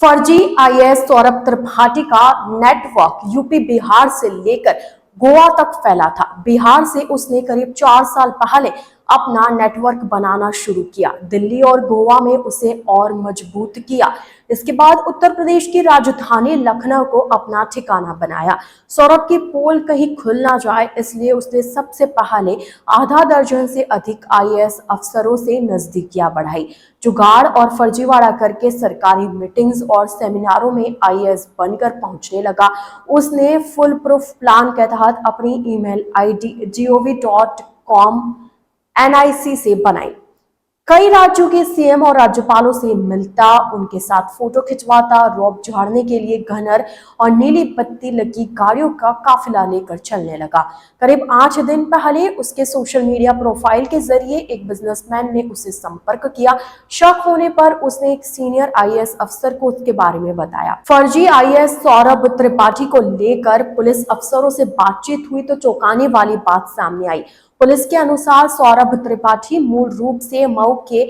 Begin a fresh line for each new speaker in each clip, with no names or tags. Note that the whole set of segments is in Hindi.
फर्जी आईएएस सौरभ त्रिपाठी का नेटवर्क यूपी बिहार से लेकर गोवा तक फैला था। बिहार से उसने करीब 4 साल पहले अपना नेटवर्क बनाना शुरू किया। दिल्ली और गोवा में उसे और मजबूत किया। इसके बाद उत्तर प्रदेश की राजधानी लखनऊ को अपना ठिकाना बनाया। सौरभ की पोल कहीं खुल ना जाए, इसलिए उसने सबसे पहले आधा दर्जन से अधिक आईएएस अफसरों से नजदीकियां बढ़ाई। जुगाड़ और फर्जीवाड़ा करके सरकारी मीटिंग्स और सेमिनारों में आईएएस बनकर पहुंचने लगा। उसने फुल प्रूफ प्लान के तहत अपनी ईमेल आईडी gov.com एनआईसी से बनाई। कई राज्यों के सीएम और राज्यपालों से मिलता, उनके साथ फोटो खिंचवाता, रौब झाड़ने के लिए घनर और नीली बत्ती लगी गाड़ियों का काफिला लेकर चलने लगा। करीब 8 दिन पहले उसके सोशल मीडिया प्रोफाइल के जरिए एक बिजनेसमैन ने उसे संपर्क किया। शक होने पर उसने एक सीनियर आईएएस अफसर को उसके बारे में बताया। फर्जी आईएएस सौरभ त्रिपाठी को लेकर पुलिस अफसरों से बातचीत हुई तो चौंकाने वाली बात सामने आई। पुलिस के अनुसार सौरभ त्रिपाठी मूल रूप से मऊ के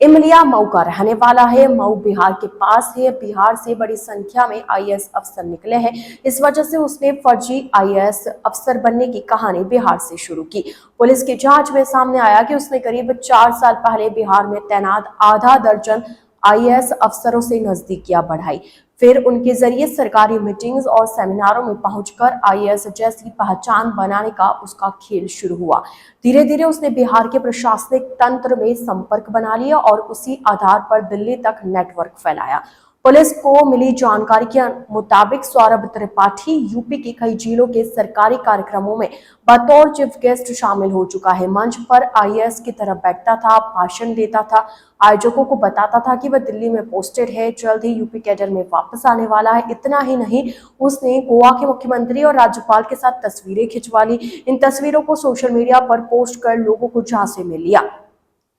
इमलिया मऊ का रहने वाला है। मऊ बिहार के पास है। बिहार से बड़ी संख्या में आईएएस अफसर निकले हैं। इस वजह से उसने फर्जी आईएएस अफसर बनने की कहानी बिहार से शुरू की। पुलिस की जांच में सामने आया कि उसने करीब 4 साल पहले बिहार में तैनात आधा दर्जन आईएएस अफसरों से नजदीकियां बढ़ाई। फिर उनके जरिए सरकारी मीटिंग्स और सेमिनारों में पहुंचकर आईएएस जैसी पहचान बनाने का उसका खेल शुरू हुआ। धीरे धीरे उसने बिहार के प्रशासनिक तंत्र में संपर्क बना लिया और उसी आधार पर दिल्ली तक नेटवर्क फैलाया। पुलिस को मिली जानकारी के मुताबिक सौरभ त्रिपाठी यूपी के कई जिलों के सरकारी कार्यक्रमों में बतौर चीफ गेस्ट शामिल हो चुका है। मंच पर आईएएस की तरह बैठता था, भाषण देता था, आयोजकों को बताता था कि वह दिल्ली में पोस्टेड है, जल्द ही यूपी कैडर में वापस आने वाला है। इतना ही नहीं, उसने गोवा के मुख्यमंत्री और राज्यपाल के साथ तस्वीरें खिंचवा ली। इन तस्वीरों को सोशल मीडिया पर पोस्ट कर लोगों को झांसे में लिया।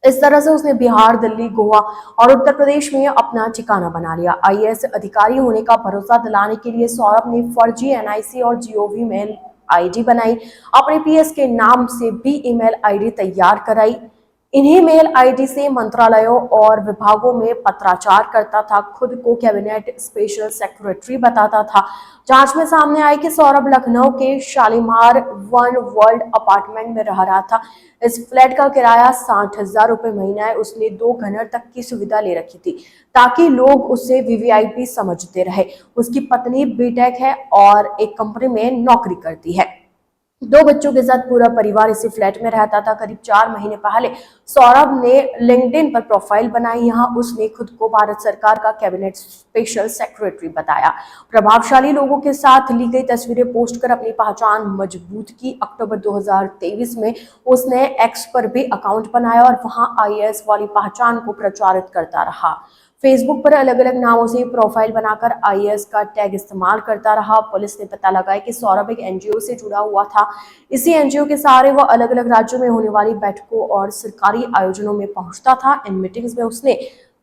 इस तरह से उसने बिहार, दिल्ली, गोवा और उत्तर प्रदेश में अपना ठिकाना बना लिया। आईएएस अधिकारी होने का भरोसा दिलाने के लिए सौरभ ने फर्जी एनआईसी और जीओवी मेल आईडी बनाई। अपने पीएस के नाम से भी ईमेल आईडी तैयार कराई। इन्हीं मेल आईडी से मंत्रालयों और विभागों में पत्राचार करता था। खुद को कैबिनेट स्पेशल सेक्रेटरी बताता था। जांच में सामने आया कि सौरभ लखनऊ के शालीमार वन वर्ल्ड अपार्टमेंट में रह रहा था। इस फ्लैट का किराया 60,000 रुपए महीना है। उसने 2 घनर तक की सुविधा ले रखी थी ताकि लोग उसे वीवीआईपी समझते रहे। उसकी पत्नी बीटेक है और एक कंपनी में नौकरी करती है। 2 बच्चों के साथ पूरा परिवार इसी फ्लैट में रहता था। करीब 4 महीने पहले सौरभ ने लिंक्डइन पर प्रोफाइल बनाई। यहाँ उसने खुद को भारत सरकार का कैबिनेट स्पेशल सेक्रेटरी बताया। प्रभावशाली लोगों के साथ ली गई तस्वीरें पोस्ट कर अपनी पहचान मजबूत की। अक्टूबर 2023 में उसने एक्स पर भी अकाउंट बनाया और वहां आईएएस वाली पहचान को प्रचारित करता रहा। फेसबुक पर अलग अलग नामों से प्रोफाइल बनाकर आईएएस का टैग इस्तेमाल करता रहा। पुलिस ने पता लगाया कि सौरभ एक एनजीओ से जुड़ा हुआ था। इसी एनजीओ के सहारे वह अलग अलग राज्यों में होने वाली बैठकों और सरकारी आयोजनों में पहुंचता था। इन मीटिंग्स में उसने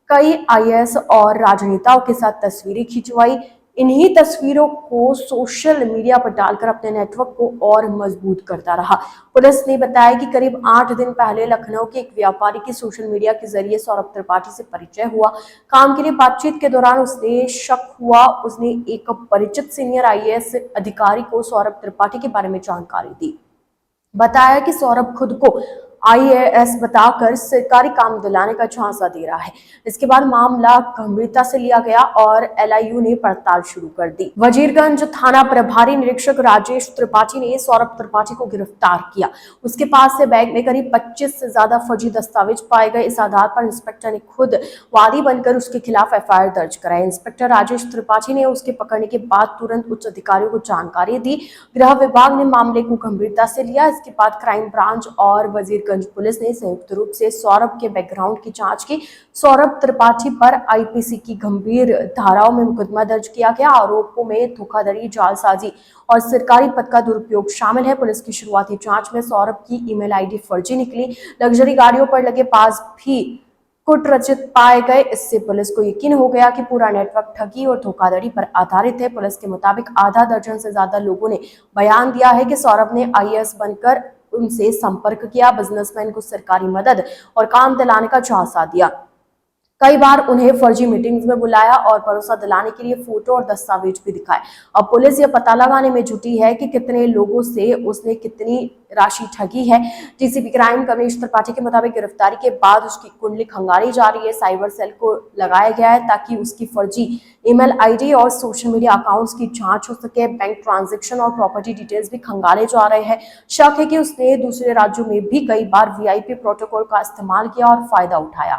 कई आईएएस और राजनेताओं के साथ तस्वीरें खिंचवाई। इन्हीं तस्वीरों को सोशल मीडिया पर डालकर अपने नेटवर्क को और मजबूत करता रहा। पुलिस ने बताया कि करीब 8 दिन पहले लखनऊ के एक व्यापारी की सोशल मीडिया के जरिए सौरभ त्रिपाठी से परिचय हुआ। काम के लिए बातचीत के दौरान उसे शक हुआ। उसने एक परिचित सीनियर आईएएस अधिकारी को सौरभ त्रिपाठी के बारे में जानकारी दी। बताया कि सौरभ खुद को आईएएस बताकर सरकारी काम दिलाने का झांसा दे रहा है। इसके बाद मामला गंभीरता से लिया गया और एलआईयू ने पड़ताल शुरू कर दी। वजीरगंज थाना प्रभारी निरीक्षक राजेश त्रिपाठी ने सौरभ त्रिपाठी को गिरफ्तार किया। उसके पास से बैग में करीब 25 से ज्यादा फर्जी दस्तावेज पाए गए। इस आधार पर इंस्पेक्टर ने खुद वादी बनकर उसके खिलाफ एफआईआर दर्ज कराई। इंस्पेक्टर राजेश त्रिपाठी ने उसके पकड़ने के बाद तुरंत उच्च अधिकारियों को जानकारी दी। गृह विभाग ने मामले को गंभीरता से लिया। इसके बाद क्राइम ब्रांच और वजीरगंज पुलिस ने संयुक्त रूप से सौरभ के बैकग्राउंड की जांच की। सौरभ त्रिपाठी पर आईपीसी की गंभीर धाराओं में मुकदमा दर्ज किया गया। आरोपों में धोखाधड़ी, जालसाजी और सरकारी पद का दुरुपयोग शामिल है। पुलिस की शुरुआती जांच में सौरभ की ईमेल आईडी फर्जी निकली। लग्जरी गाड़ियों पर लगे पास भी कुटरचित पाए गए। इससे पुलिस को यकीन हो गया कि पूरा नेटवर्क ठगी और धोखाधड़ी पर आधारित है। पुलिस के मुताबिक आधा दर्जन से ज्यादा लोगों ने बयान दिया है कि सौरभ ने आईएएस बनकर उनसे संपर्क किया, बिजनेसमैन को सरकारी मदद और काम दिलाने का झांसा दिया। कई बार उन्हें फर्जी मीटिंग्स में बुलाया और भरोसा दिलाने के लिए फोटो और दस्तावेज भी दिखाए। अब पुलिस ये पता लगाने में जुटी है कि कितने लोगों से उसने कितनी राशि ठगी है। डीसीपी क्राइम कमलेश त्रिपाठी के मुताबिक गिरफ्तारी के बाद उसकी कुंडली खंगाली जा रही है। साइबर सेल को लगाया गया है ताकि उसकी फर्जी ईमेल आईडी और सोशल मीडिया अकाउंट्स की जांच हो सके। बैंक ट्रांजैक्शन और प्रॉपर्टी डिटेल्स भी खंगाले जा रहे हैं। शक है कि उसने दूसरे राज्यों में भी कई बार वीआईपी प्रोटोकॉल का इस्तेमाल किया और फायदा उठाया।